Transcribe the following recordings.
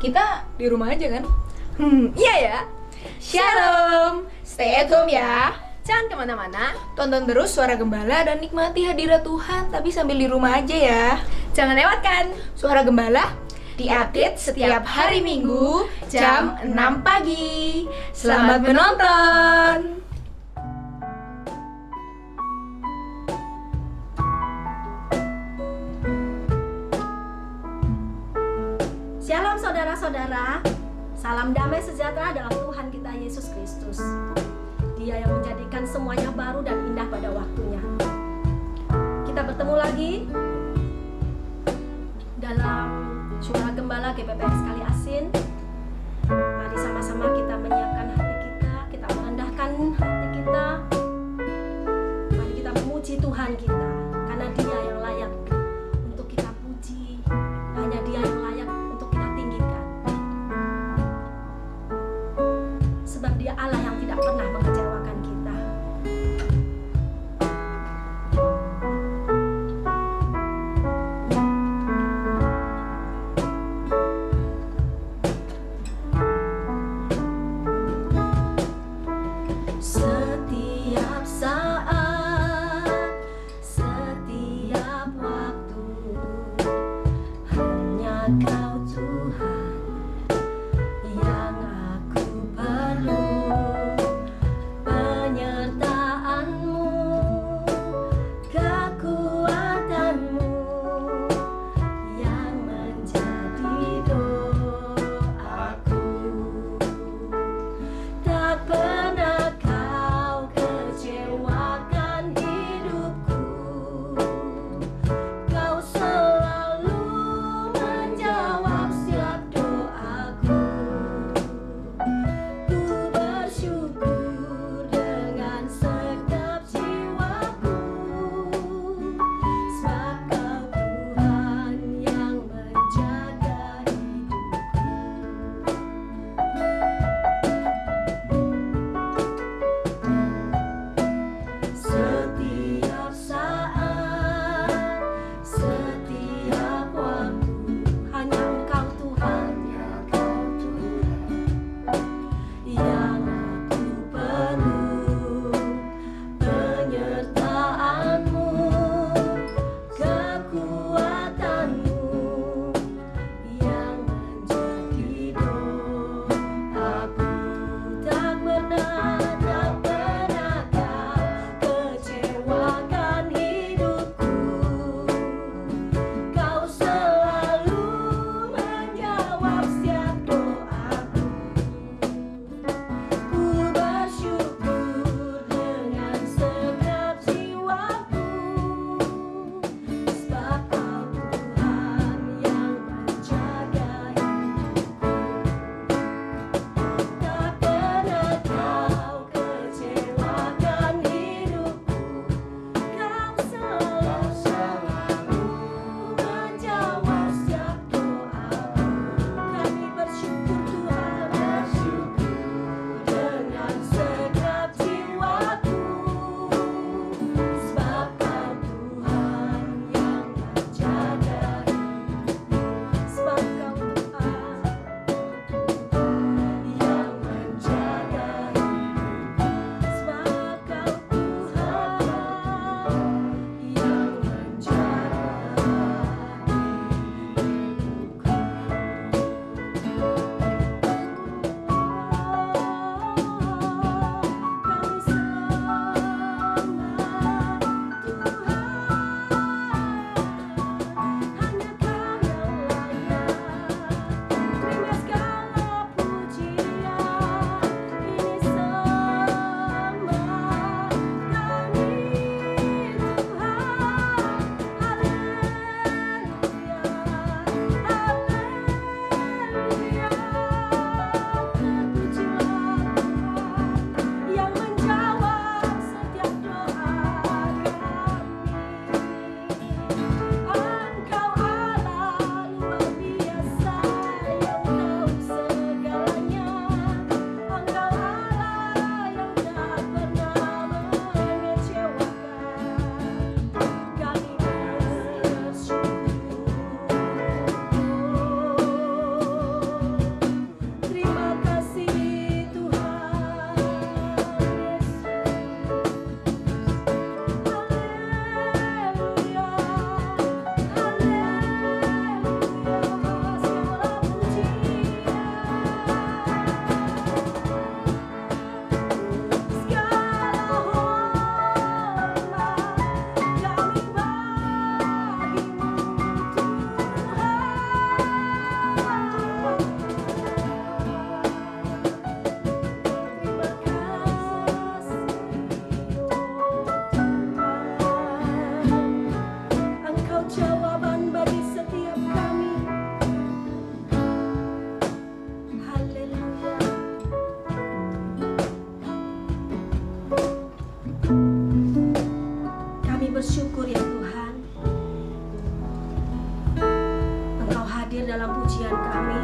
kita di rumah aja kan? Iya ya. Shalom, stay at home ya. Jangan kemana-mana, tonton terus Suara Gembala dan nikmati hadirat Tuhan, tapi sambil di rumah aja ya. Jangan lewatkan Suara Gembala diupdate setiap hari Minggu jam 6 pagi. Selamat menonton. Shalom saudara-saudara, salam damai sejahtera dalam Tuhan kita Yesus Kristus. Dia yang menjadikan semuanya baru dan indah pada waktunya. Kita bertemu lagi dalam Suara Gembala GPPS Kali Asin. Mari sama-sama kita menyiapkan hati kita merendahkan hati kita. Mari kita memuji Tuhan kita, karena Dia yang layak untuk kita puji. Hanya Dia yang layak untuk kita tinggikan. Sebab Dia Allah yang tidak pernah mengecewakan kita. Setiap saat, setiap bersyukur ya Tuhan, Engkau hadir dalam pujian kami,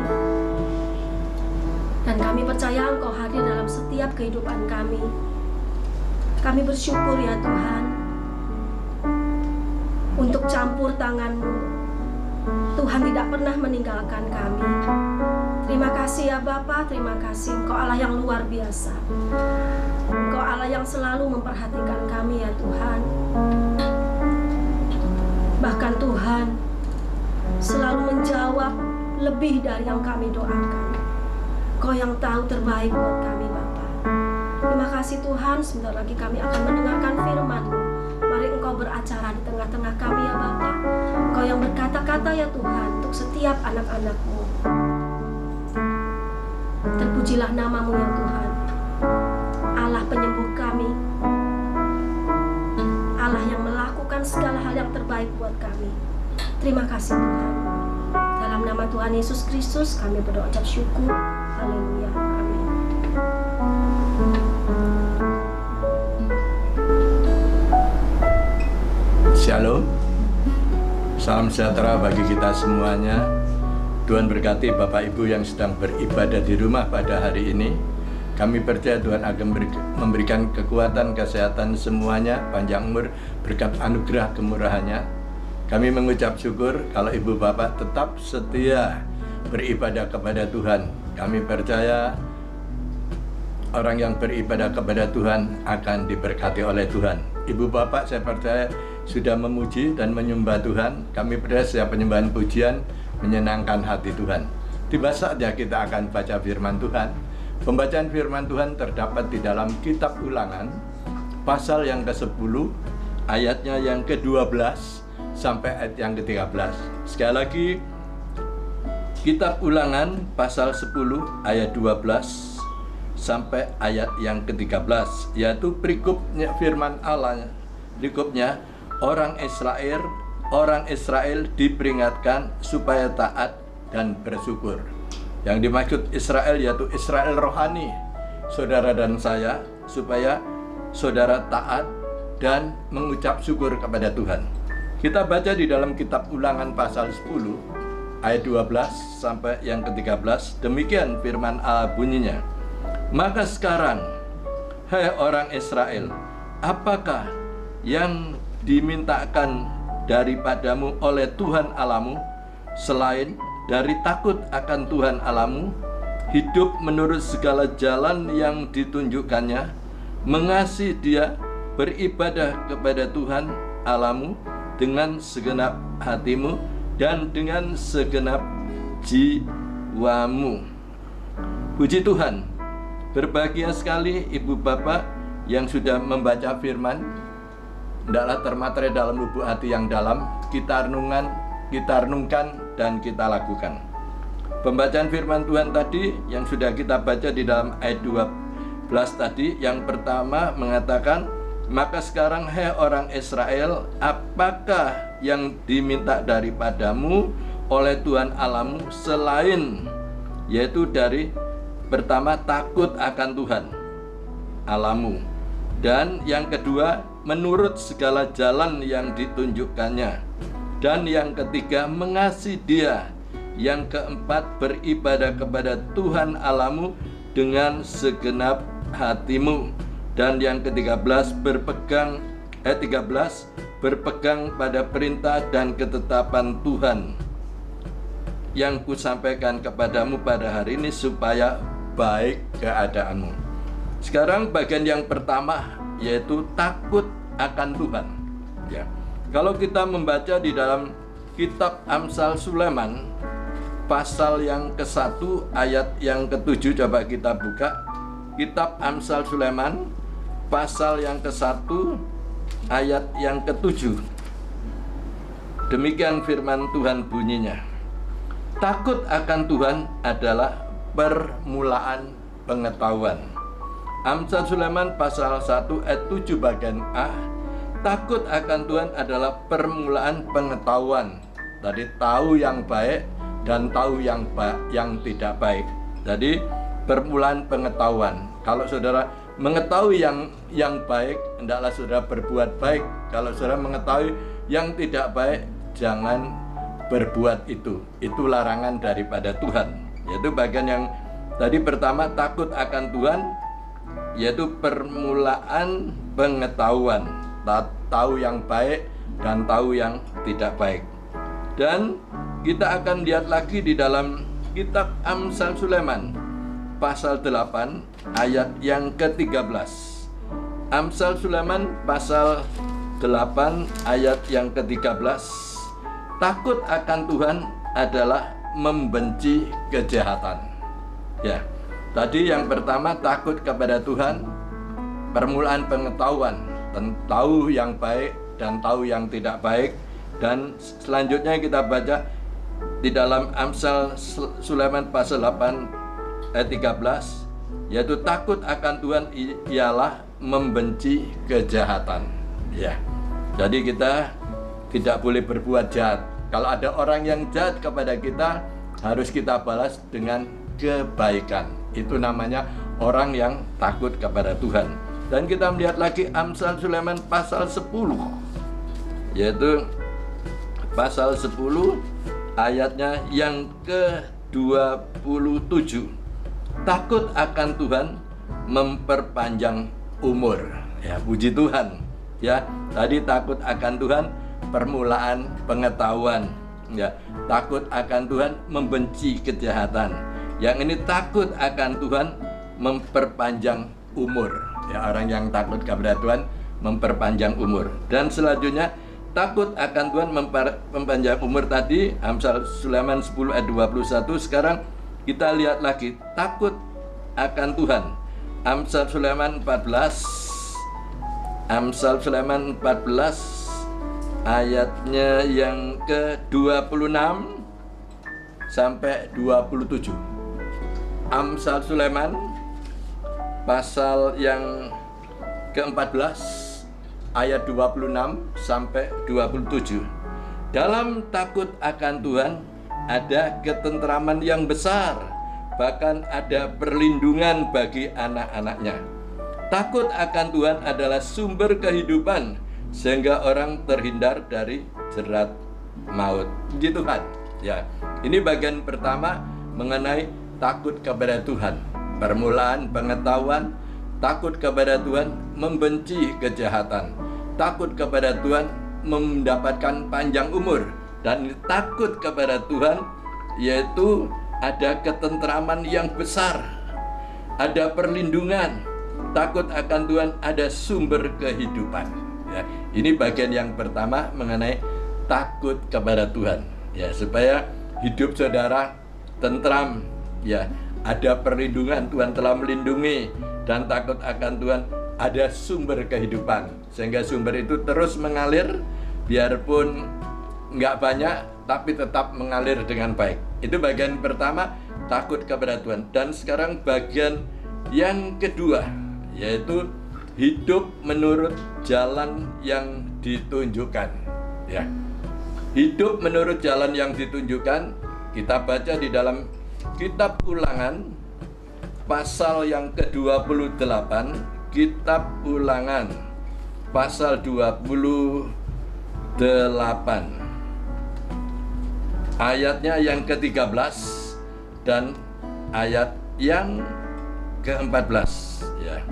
dan kami percaya Engkau hadir dalam setiap kehidupan kami. Kami bersyukur ya Tuhan untuk campur tangan-Mu. Tuhan tidak pernah meninggalkan kami. Terima kasih ya Bapa, terima kasih. Engkau Allah yang luar biasa. Engkau Allah yang selalu memperhatikan kami ya Tuhan. Bahkan Tuhan selalu menjawab lebih dari yang kami doakan. Engkau yang tahu terbaik buat kami Bapa. Terima kasih Tuhan, sebentar lagi kami akan mendengarkan firman-Mu. Mari Engkau beracara di tengah-tengah kami ya Bapa. Engkau yang berkata-kata ya Tuhan untuk setiap anak-anak-Mu. Terpujilah nama-Mu ya Tuhan, Allah penyembuh kami, Allah yang melakukan segala hal yang terbaik buat kami. Terima kasih Tuhan. Dalam nama Tuhan Yesus Kristus kami berdoa ucap syukur. Haleluya. Amin. Shalom, salam sejahtera bagi kita semuanya. Tuhan berkati Bapak Ibu yang sedang beribadah di rumah pada hari ini. Kami percaya Tuhan akan memberikan kekuatan, kesehatan semuanya, panjang umur, berkat anugerah kemurahannya. Kami mengucap syukur kalau Ibu Bapak tetap setia beribadah kepada Tuhan. Kami percaya orang yang beribadah kepada Tuhan akan diberkati oleh Tuhan. Ibu Bapak saya percaya sudah memuji dan menyembah Tuhan. Kami percaya setiap penyembahan pujian menyenangkan hati Tuhan. Tiba saatnya kita akan baca firman Tuhan. Pembacaan firman Tuhan terdapat di dalam kitab Ulangan pasal yang ke-10 ayatnya yang ke-12 sampai ayat yang ke-13. Sekali lagi, kitab Ulangan pasal 10 ayat 12 sampai ayat yang ke-13, yaitu perikopnya firman Allah. Perikopnya orang Israel diperingatkan supaya taat dan bersyukur. Yang dimaksud Israel yaitu Israel rohani, saudara dan saya, supaya saudara taat dan mengucap syukur kepada Tuhan. Kita baca di dalam kitab Ulangan pasal 10 ayat 12 sampai yang ke-13. Demikian firman Allah bunyinya. Maka sekarang, hai orang Israel, apakah yang dimintakan daripadamu oleh Tuhan Allahmu selain dari takut akan Tuhan Allahmu, hidup menurut segala jalan yang ditunjukkannya, mengasihi Dia, beribadah kepada Tuhan Allahmu dengan segenap hatimu dan dengan segenap jiwamu. Puji Tuhan, berbahagia sekali Ibu Bapak yang sudah membaca firman. Hendaklah termaterai dalam lubuk hati yang dalam, kita renungkan dan kita lakukan. Pembacaan firman Tuhan tadi yang sudah kita baca di dalam ayat 12 tadi, yang pertama mengatakan, maka sekarang hai orang Israel, apakah yang diminta daripadamu oleh Tuhan Allahmu selain, yaitu dari pertama takut akan Tuhan Allahmu, dan yang kedua menurut segala jalan yang ditunjukkannya, dan yang ketiga mengasihi Dia, yang keempat beribadah kepada Tuhan Allahmu dengan segenap hatimu, dan yang ke-13 berpegang pada perintah dan ketetapan Tuhan yang kusampaikan kepadamu pada hari ini supaya baik keadaanmu. Sekarang bagian yang pertama yaitu takut akan Tuhan. Ya. Kalau kita membaca di dalam kitab Amsal Sulaiman pasal yang ke-1 ayat yang ke-7, coba kita buka kitab Amsal Sulaiman pasal yang ke-1 ayat yang ke-7. Demikian firman Tuhan bunyinya. Takut akan Tuhan adalah permulaan pengetahuan. Amsal Sulaiman pasal 1 ayat 7 bagian A. Takut akan Tuhan adalah permulaan pengetahuan. Tadi tahu yang baik dan tahu yang tidak baik. Jadi permulaan pengetahuan. Kalau saudara mengetahui yang baik, hendaklah saudara berbuat baik. Kalau saudara mengetahui yang tidak baik, jangan berbuat itu. Itu larangan daripada Tuhan. Yaitu bagian yang tadi pertama, takut akan Tuhan, yaitu permulaan pengetahuan, tahu yang baik dan tahu yang tidak baik. Dan kita akan lihat lagi di dalam kitab Amsal Sulaiman pasal 8 ayat yang ke-13. Amsal Sulaiman pasal 8 ayat yang ke-13. Takut akan Tuhan adalah membenci kejahatan. Ya. Tadi yang pertama, takut kepada Tuhan, permulaan pengetahuan, tahu yang baik dan tahu yang tidak baik. Dan selanjutnya kita baca di dalam Amsal Sulaiman pasal 8 ayat 13, yaitu takut akan Tuhan ialah membenci kejahatan. Ya. Jadi kita tidak boleh berbuat jahat. Kalau ada orang yang jahat kepada kita, harus kita balas dengan kebaikan. Itu namanya orang yang takut kepada Tuhan. Dan kita melihat lagi Amsal Sulaiman pasal 10, yaitu pasal 10 ayatnya yang ke-27. Takut akan Tuhan memperpanjang umur. Ya, puji Tuhan. Ya, tadi takut akan Tuhan permulaan pengetahuan. Ya, takut akan Tuhan membenci kejahatan. Yang ini takut akan Tuhan memperpanjang umur. Ya, orang yang takut kepada Tuhan memperpanjang umur. Dan selanjutnya takut akan Tuhan memperpanjang umur tadi Amsal Sulaiman 10 ayat 21. Sekarang kita lihat lagi takut akan Tuhan. Amsal Sulaiman 14. Amsal Sulaiman 14 ayatnya yang ke-26 sampai 27. Amsal Sulaiman pasal yang ke-14 ayat 26 sampai 27. Dalam takut akan Tuhan ada ketentraman yang besar, bahkan ada perlindungan bagi anak-anaknya. Takut akan Tuhan adalah sumber kehidupan, sehingga orang terhindar dari jerat maut. Puji Tuhan. Ya, ini bagian pertama mengenai takut kepada Tuhan. Permulaan pengetahuan, takut kepada Tuhan membenci kejahatan, takut kepada Tuhan mendapatkan panjang umur, dan takut kepada Tuhan yaitu ada ketentraman yang besar, ada perlindungan. Takut akan Tuhan ada sumber kehidupan. Ya, ini bagian yang pertama mengenai takut kepada Tuhan. Ya, supaya hidup saudara tentram. Ya, ada perlindungan, Tuhan telah melindungi, dan takut akan Tuhan ada sumber kehidupan, sehingga sumber itu terus mengalir, biarpun nggak banyak, tapi tetap mengalir dengan baik. Itu bagian pertama, takut kepada Tuhan. Dan sekarang bagian yang kedua, yaitu hidup menurut jalan yang ditunjukkan. Ya, hidup menurut jalan yang ditunjukkan. Kita baca di dalam kitab Ulangan pasal yang ke-28. Kitab Ulangan pasal 28 ayatnya yang ke-13 dan ayat yang ke-14. Ya,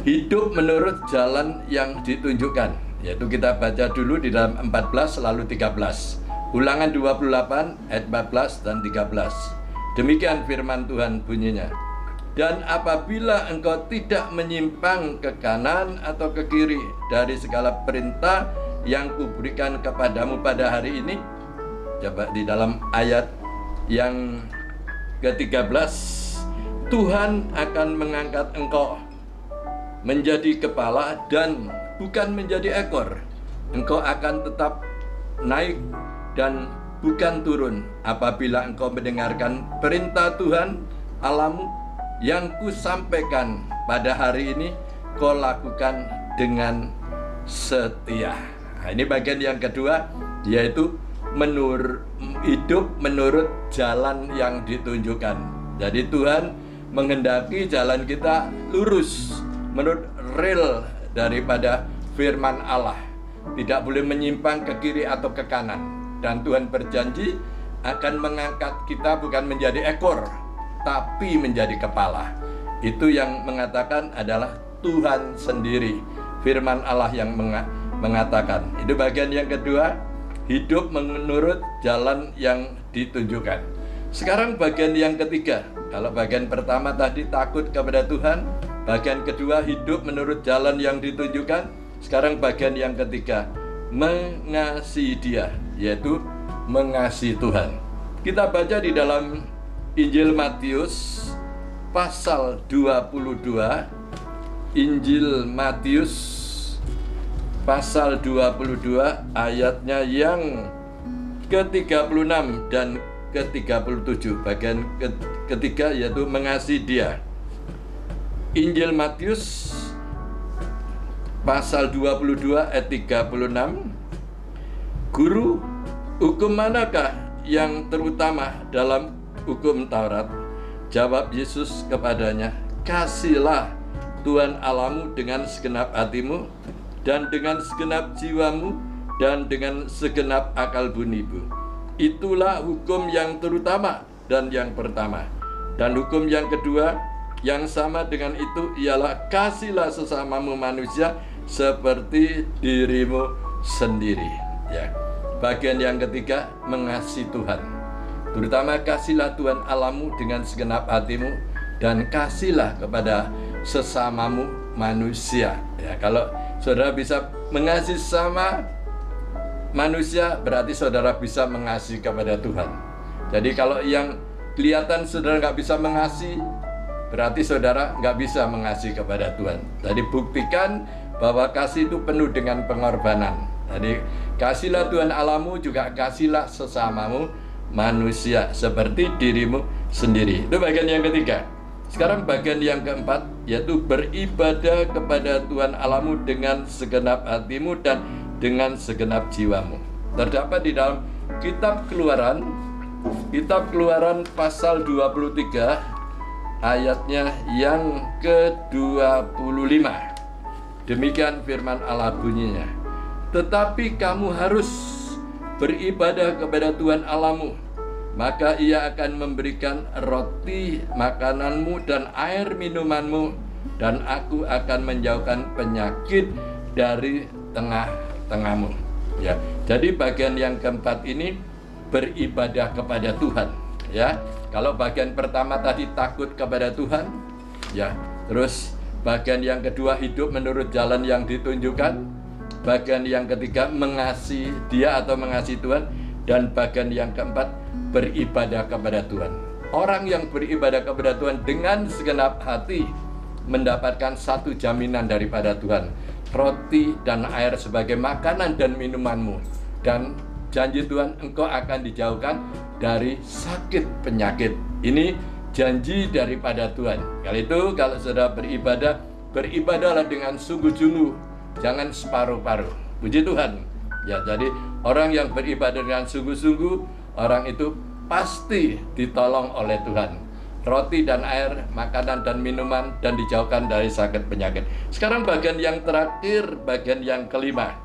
hidup menurut jalan yang ditunjukkan, yaitu kita baca dulu di dalam 14 lalu 13. Ulangan 28 ayat 14 dan 13. Demikian firman Tuhan bunyinya. Dan apabila engkau tidak menyimpang ke kanan atau ke kiri dari segala perintah yang kuberikan kepadamu pada hari ini. Coba di dalam ayat yang ke-13, Tuhan akan mengangkat engkau menjadi kepala dan bukan menjadi ekor. Engkau akan tetap naik dan bukan turun apabila engkau mendengarkan perintah Tuhan Allahmu yang kusampaikan pada hari ini, kau lakukan dengan setia. Nah, ini bagian yang kedua, yaitu hidup menurut jalan yang ditunjukkan. Jadi Tuhan menghendaki jalan kita lurus menurut real daripada firman Allah. Tidak boleh menyimpang ke kiri atau ke kanan. Dan Tuhan berjanji akan mengangkat kita bukan menjadi ekor, tapi menjadi kepala. Itu yang mengatakan adalah Tuhan sendiri. Firman Allah yang mengatakan. Itu bagian yang kedua, hidup menurut jalan yang ditunjukkan. Sekarang bagian yang ketiga. Kalau bagian pertama tadi takut kepada Tuhan, bagian kedua hidup menurut jalan yang ditunjukkan. Sekarang bagian yang ketiga, mengasihi Dia, yaitu mengasihi Tuhan. Kita baca di dalam Injil Matius pasal 22. Injil Matius pasal 22 ayatnya yang ke-36 dan ke-37. Bagian ketiga yaitu mengasihi Dia. Injil Matius pasal 22 ayat 36. Guru, hukum manakah yang terutama dalam hukum Taurat? Jawab Yesus kepadanya, kasihlah Tuhan Allahmu dengan segenap hatimu, dan dengan segenap jiwamu, dan dengan segenap akal bunimu. Itulah hukum yang terutama dan yang pertama. Dan hukum yang kedua yang sama dengan itu ialah kasihlah sesamamu manusia seperti dirimu sendiri. Ya. Bagian yang ketiga, mengasihi Tuhan. Terutama kasihlah Tuhan Allahmu dengan segenap hatimu, dan kasihlah kepada sesamamu manusia. Ya, kalau saudara bisa mengasihi sama manusia, berarti saudara bisa mengasihi kepada Tuhan. Jadi kalau yang kelihatan saudara nggak bisa mengasihi, berarti saudara nggak bisa mengasihi kepada Tuhan. Jadi buktikan bahwa kasih itu penuh dengan pengorbanan. Jadi kasihlah Tuhan Allahmu, juga kasihlah sesamamu manusia seperti dirimu sendiri. Itu bagian yang ketiga. Sekarang bagian yang keempat, yaitu beribadah kepada Tuhan Allahmu dengan segenap hatimu dan dengan segenap jiwamu. Terdapat di dalam kitab Keluaran pasal 23 ayatnya yang ke-25. Demikian firman Allah bunyinya. Tetapi kamu harus beribadah kepada Tuhan Allahmu, maka Ia akan memberikan roti makananmu dan air minumanmu, dan aku akan menjauhkan penyakit dari tengah-tengahmu. Ya, jadi bagian yang keempat ini beribadah kepada Tuhan. Ya, kalau bagian pertama tadi takut kepada Tuhan, ya. Terus bagian yang kedua hidup menurut jalan yang ditunjukkan. Bagian yang ketiga mengasihi Dia atau mengasihi Tuhan. Dan bagian yang keempat beribadah kepada Tuhan. Orang yang beribadah kepada Tuhan dengan segenap hati mendapatkan satu jaminan daripada Tuhan, roti dan air sebagai makanan dan minumanmu. Dan janji Tuhan, engkau akan dijauhkan dari sakit penyakit. Ini janji daripada Tuhan. Kali itu kalau saudara beribadah, beribadahlah dengan sungguh-sungguh, jangan separuh-paruh. Puji Tuhan. Ya, jadi orang yang beribadah dengan sungguh-sungguh, orang itu pasti ditolong oleh Tuhan. Roti dan air, makanan dan minuman, dan dijauhkan dari sakit penyakit. Sekarang bagian yang terakhir, bagian yang kelima,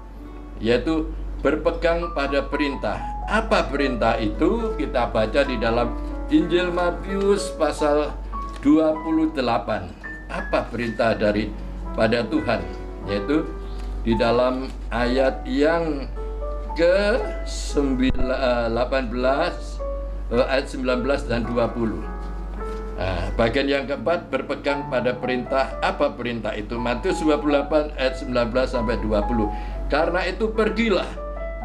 yaitu berpegang pada perintah. Apa perintah itu? Kita baca di dalam Injil Matius pasal 28. Apa perintah daripada Tuhan? Yaitu di dalam ayat yang ke-18, ayat 19 dan 20. Nah, bagian yang keempat, berpegang pada perintah. Apa perintah itu? Matius 28 ayat 19 sampai 20. Karena itu pergilah,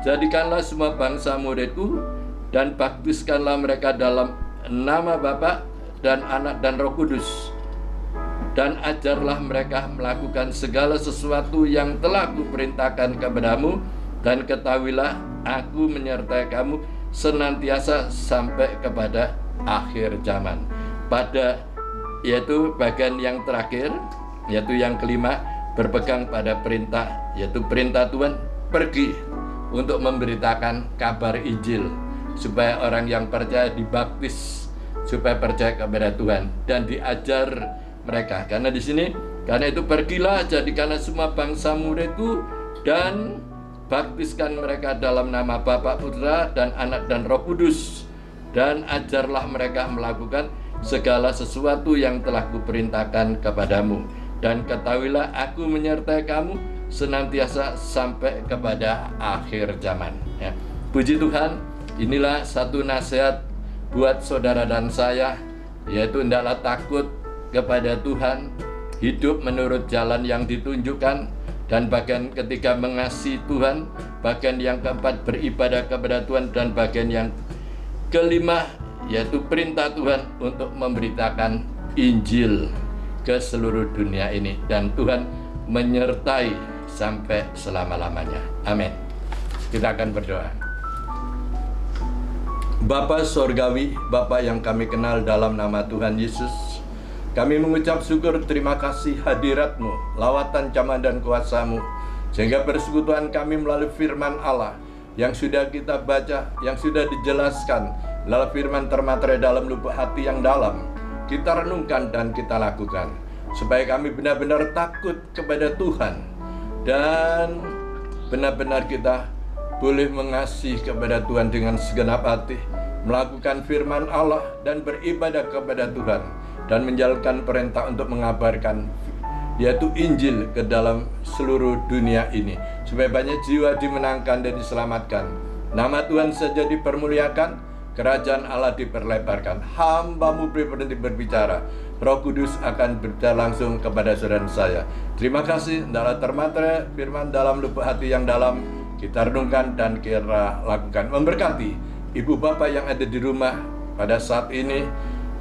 jadikanlah semua bangsa muridku, dan baptiskanlah mereka dalam nama Bapa dan Anak dan Roh Kudus, dan ajarlah mereka melakukan segala sesuatu yang telah kuperintahkan kepadamu, dan ketahuilah aku menyertai kamu senantiasa sampai kepada akhir zaman. Yaitu bagian yang terakhir, yaitu yang kelima, berpegang pada perintah, yaitu perintah Tuhan, pergi untuk memberitakan kabar Injil, supaya orang yang percaya dibaptis supaya percaya kepada Tuhan dan diajar mereka. Karena di sini, karena itu pergilah, jadikanlah semua bangsa muridku dan baptiskan mereka dalam nama Bapa, Putra, dan Anak dan Roh Kudus, dan ajarlah mereka melakukan segala sesuatu yang telah kuperintahkan kepadamu. Dan ketahuilah aku menyertai kamu senantiasa sampai kepada akhir zaman. Ya. Puji Tuhan, inilah satu nasihat buat saudara dan saya, yaitu hendaklah takut kepada Tuhan, hidup menurut jalan yang ditunjukkan, dan bagian ketiga mengasihi Tuhan, bagian yang keempat beribadah kepada Tuhan, dan bagian yang kelima yaitu perintah Tuhan untuk memberitakan Injil ke seluruh dunia ini, dan Tuhan menyertai sampai selama-lamanya. Amin. Kita akan berdoa. Bapa Sorgawi, Bapa yang kami kenal dalam nama Tuhan Yesus, kami mengucap syukur terima kasih hadirat-Mu, lawatan caman dan kuasa-Mu, sehingga persekutuan kami melalui firman Allah yang sudah kita baca, yang sudah dijelaskan, lalu firman termaterai dalam lubuk hati yang dalam, kita renungkan dan kita lakukan, supaya kami benar-benar takut kepada Tuhan, dan benar-benar kita boleh mengasihi kepada Tuhan dengan segenap hati, melakukan firman Allah dan beribadah kepada Tuhan, dan menjalankan perintah untuk mengabarkan yaitu Injil ke dalam seluruh dunia ini, supaya banyak jiwa dimenangkan dan diselamatkan. Nama Tuhan saja dipermuliakan, kerajaan Allah diperlebarkan. Hamba-Mu berhenti berbicara, Roh Kudus akan berbicara langsung kepada saudara saya. Terima kasih, hendaklah termaterai firman dalam lubuk hati yang dalam, kita renungkan dan kita lakukan. Memberkati ibu bapak yang ada di rumah pada saat ini,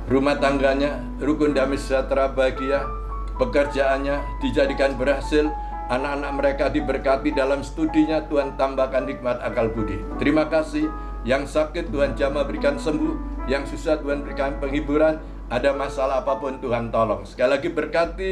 rumah tangganya rukun damai sejahtera bahagia, pekerjaannya dijadikan berhasil, anak-anak mereka diberkati dalam studinya, Tuhan tambahkan nikmat akal budi. Terima kasih, yang sakit Tuhan jamah berikan sembuh, yang susah Tuhan berikan penghiburan, ada masalah apapun Tuhan tolong. Sekali lagi berkati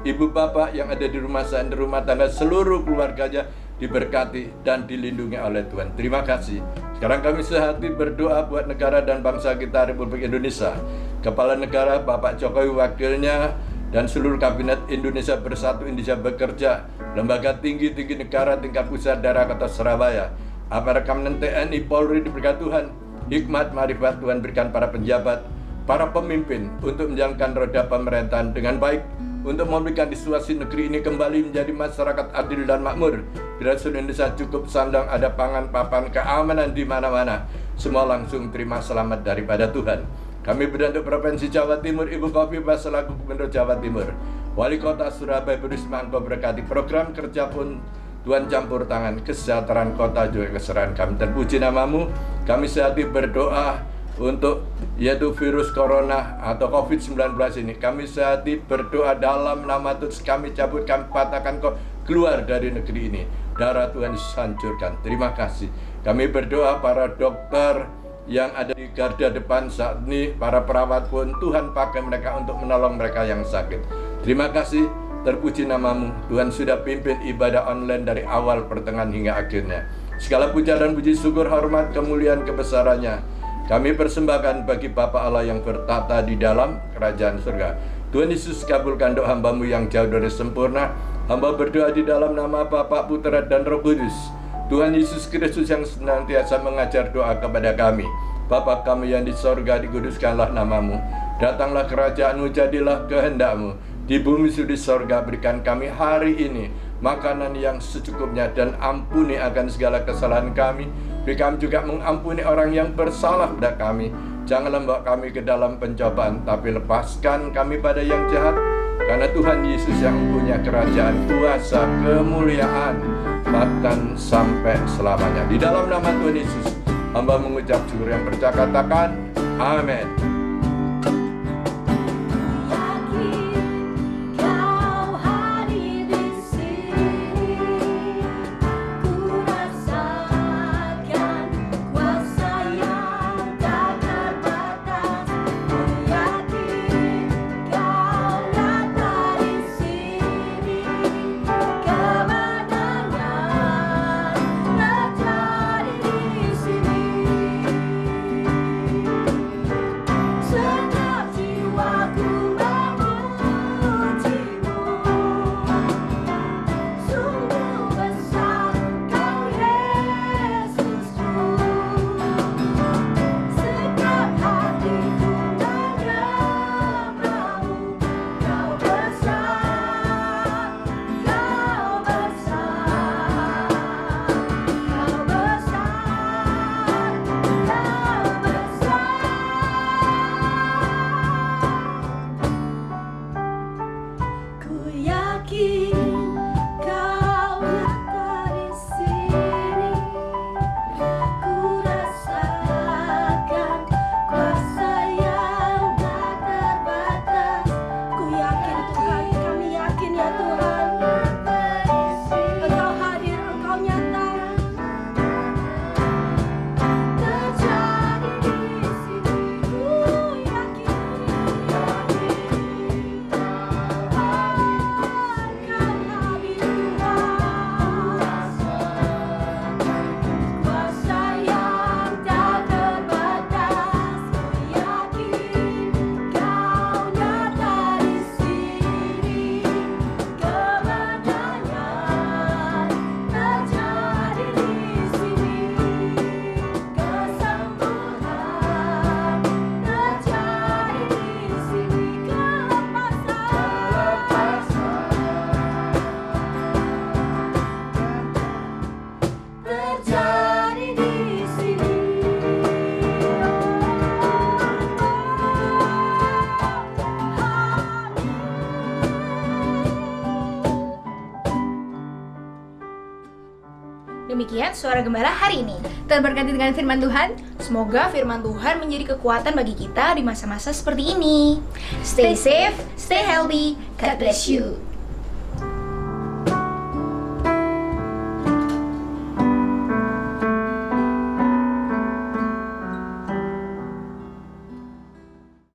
ibu bapak yang ada di rumah saya, di rumah tangga, seluruh keluarganya diberkati dan dilindungi oleh Tuhan. Terima kasih. Sekarang kami sehati berdoa buat negara dan bangsa kita, Republik Indonesia. Kepala negara Bapak Jokowi, wakilnya, dan seluruh kabinet Indonesia Bersatu, Indonesia Bekerja, lembaga tinggi-tinggi negara tingkat pusat, daerah, kota Surabaya, aparat keamanan TNI, Polri, diberkati Tuhan, hikmat, marifat Tuhan berikan para penjabat, para pemimpin untuk menjalankan roda pemerintahan dengan baik, untuk memberikan situasi negeri ini kembali menjadi masyarakat adil dan makmur. Bila seluruh Indonesia cukup sandang, ada pangan, papan, keamanan di mana-mana, semua langsung terima selamat daripada Tuhan. Kami berdoa untuk Provinsi Jawa Timur, Ibu Khofifah selaku Gubernur Jawa Timur, Wali Kota Surabaya, Bu Risma, Engkau berkati. Program kerja pun Tuhan campur tangan, kesejahteraan kota juga keserahan kami. Terpuji nama-Mu. Kami sehati berdoa untuk yaitu virus corona atau COVID-19 ini. Kami sehati berdoa dalam nama Tuhan, kami cabut, kami patahkan kau keluar dari negeri ini. Darah Tuhan dihancurkan. Terima kasih. Kami berdoa para dokter yang ada di garda depan saat ini, para perawat pun Tuhan pakai mereka untuk menolong mereka yang sakit. Terima kasih, terpuji nama-Mu. Tuhan sudah pimpin ibadah online dari awal, pertengahan hingga akhirnya. Segala puja dan puji syukur, hormat, kemuliaan, kebesarannya kami persembahkan bagi Bapa Allah yang bertata di dalam kerajaan surga. Tuhan Yesus, kabulkan doa hamba-Mu yang jauh dari sempurna. Hamba berdoa di dalam nama Bapa, Putra, dan Roh Kudus. Tuhan Yesus Kristus yang senantiasa mengajar doa kepada kami. Bapa kami yang di sorga, dikuduskanlah nama-Mu. Datanglah kerajaan-Mu, jadilah kehendak-Mu di bumi seperti di sorga. Berikan kami hari ini makanan yang secukupnya, dan ampuni akan segala kesalahan kami. Beri kami juga mengampuni orang yang bersalah pada kami. Janganlah membawa kami ke dalam pencobaan, tapi lepaskan kami pada yang jahat. Karena Tuhan Yesus yang punya kerajaan, kuasa, kemuliaan, bahkan sampai selamanya. Di dalam nama Tuhan Yesus, hamba mengucap syukur yang percaya, katakan amin. terjadi di sini. Demikian Suara Gembala hari ini. Terberkati dengan firman Tuhan. Semoga firman Tuhan menjadi kekuatan bagi kita di masa-masa seperti ini. Stay safe, stay healthy. God bless you.